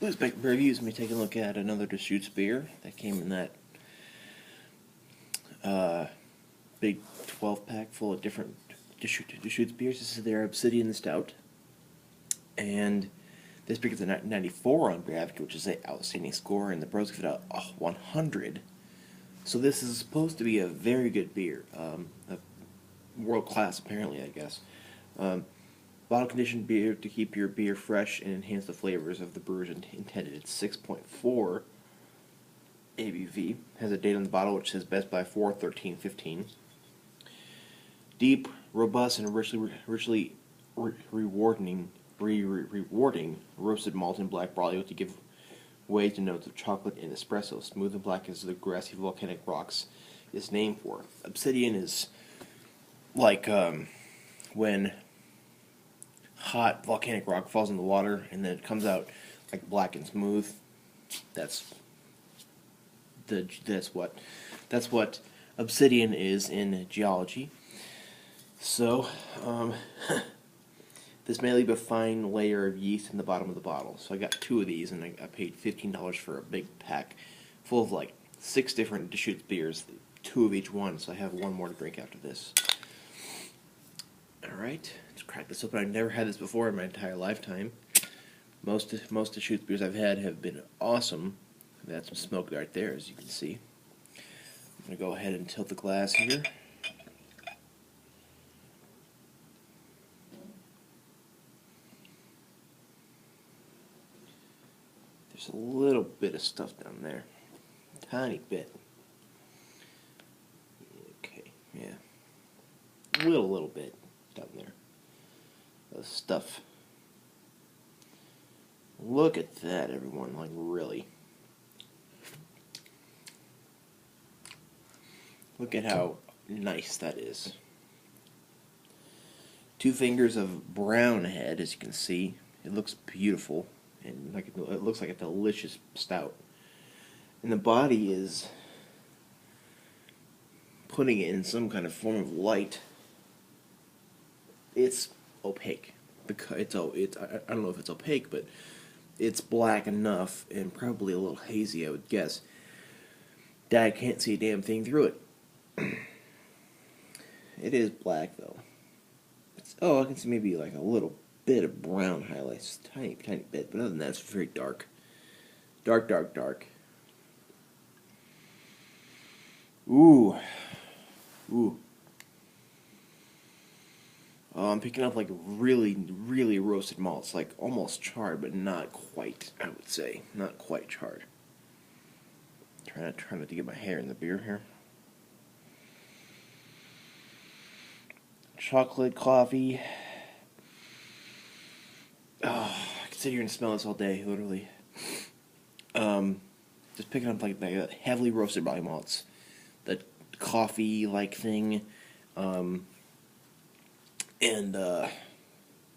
BlueSpecs reviews. Let me take a look at another Deschutes beer that came in that big 12-pack full of different Deschutes beers. This is their Obsidian Stout, and this beer gets a 94 on Beer Advocate, which is an outstanding score, and the pros give it a 100. So this is supposed to be a very good beer, a world class apparently, I guess. Bottle conditioned beer to keep your beer fresh and enhance the flavors of the brewer's intended. It's 6.4 ABV. Has a date on the bottle which says best by 4/13/15. Deep, robust, and richly rewarding roasted malt and black barley to give way to notes of chocolate and espresso. Smooth and black as the grassy volcanic rocks is named for. Obsidian is like when hot volcanic rock falls in the water and then it comes out like black and smooth. That's what obsidian is in geology. So this may leave a fine layer of yeast in the bottom of the bottle. So I got 2 of these, and I paid $15 for a big pack full of like 6 different Deschutes beers, 2 of each one. So I have 1 more to drink after this. Alright, let's crack this open. I've never had this before in my entire lifetime. Most Deschutes beers I've had have been awesome. I've had some smoke right there, as you can see. I'm going to go ahead and tilt the glass here. There's a little bit of stuff down there. Tiny bit. Okay, yeah. Little bit down there. The stuff. Look at that, everyone. Like, really. Look at how nice that is. 2 fingers of brown head, as you can see. It looks beautiful, and like it looks like a delicious stout. And the body is putting it in some kind of form of light. It's opaque. I don't know if it's opaque, but it's black enough and probably a little hazy, I would guess, that I can't see a damn thing through it. It is black though. I can see maybe like a little bit of brown highlights, tiny bit, but other than that, it's very dark. Dark. Ooh. I'm picking up like really roasted malts, like almost charred, but not quite, I would say. Not quite charred. Trying not to get my hair in the beer here. Chocolate, coffee. Oh, I could sit here and smell this all day, literally. Just picking up like the heavily roasted barley malts, the coffee-like thing, and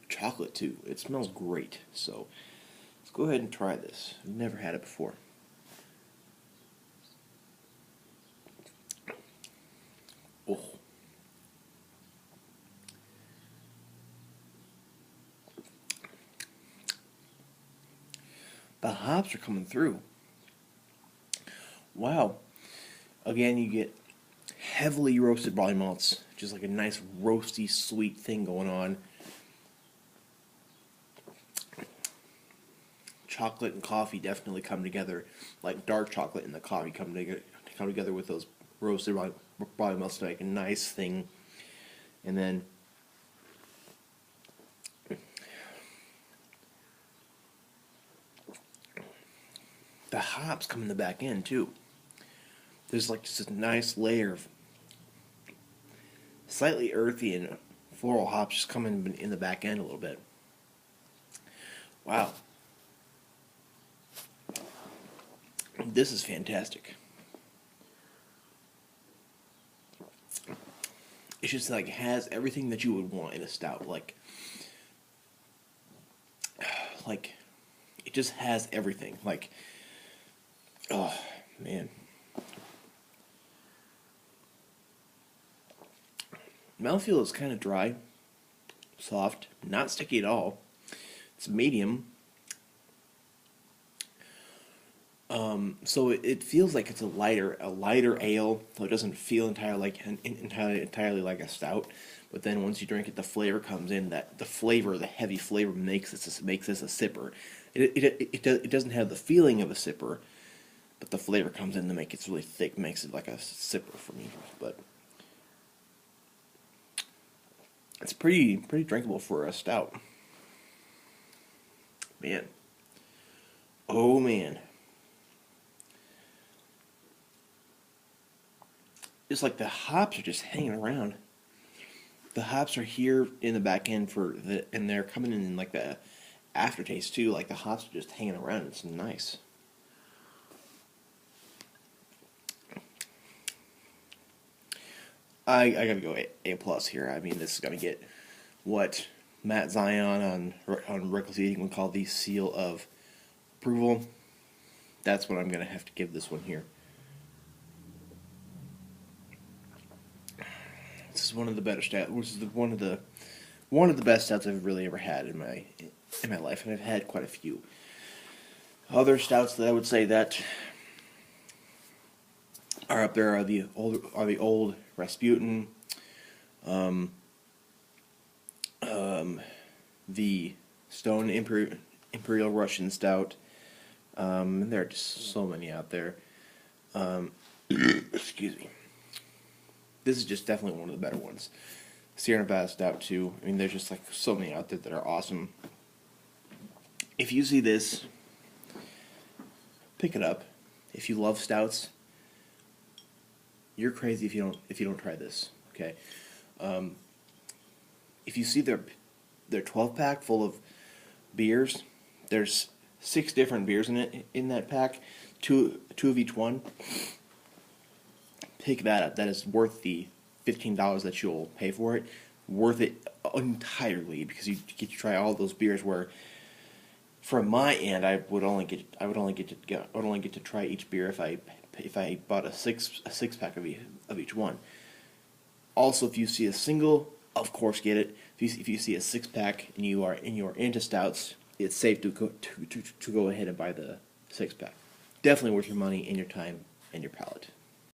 chocolate too. It smells great. So let's go ahead and try this. I've never had it before. Oh. The hops are coming through. Wow. Again, you get heavily roasted barley malts, just like a nice roasty, sweet thing going on. Chocolate and coffee definitely come together, like dark chocolate and the coffee come together with those roasted barley malts to make a nice thing. And then the hops come in the back end too. There's like just a nice layer of slightly earthy and floral hops just coming in the back end a little bit. Wow. This is fantastic. It's just like has everything that you would want in a stout. Like it just has everything. Like, oh man. Mouthfeel is kind of dry, soft, not sticky at all. It's medium. So it feels like it's a lighter ale, so it doesn't feel entirely like a stout. But then once you drink it, the flavor comes in. The heavy flavor makes this a sipper. It doesn't have the feeling of a sipper, but the flavor comes in to make it really thick, makes it like a sipper for me. But it's pretty drinkable for a stout. Man, oh man. It's like the hops are just hanging around. The hops are here in the back end and they're coming in like the aftertaste too. Like the hops are just hanging around. It's nice. I gotta go A plus here. I mean, this is gonna get what Matt Zion on Reckless Eating would call the seal of approval. That's what I'm gonna have to give this one here. This is one of the better stouts. This is one of the best stouts I've really ever had in my life, and I've had quite a few. Other stouts that I would say that are up there are the old Rasputin, the Stone Imperial Russian Stout. And there are just so many out there. Excuse me. This is just definitely one of the better ones. Sierra Nevada Stout too. I mean, there's just like so many out there that are awesome. If you see this, pick it up. If you love stouts, you're crazy if you don't try this. Okay. If you see their 12-pack full of beers, there's 6 different beers in that pack, two of each one. Pick that up. That is worth the $15 that you'll pay for it. Worth it entirely because you get to try all those beers. Where, from my end, I would only get to try each beer if I bought a six pack of each one. Also, if you see a single, of course get it. If you see a 6-pack and you are into stouts, it's safe to go ahead and buy the 6-pack. Definitely worth your money and your time and your palate.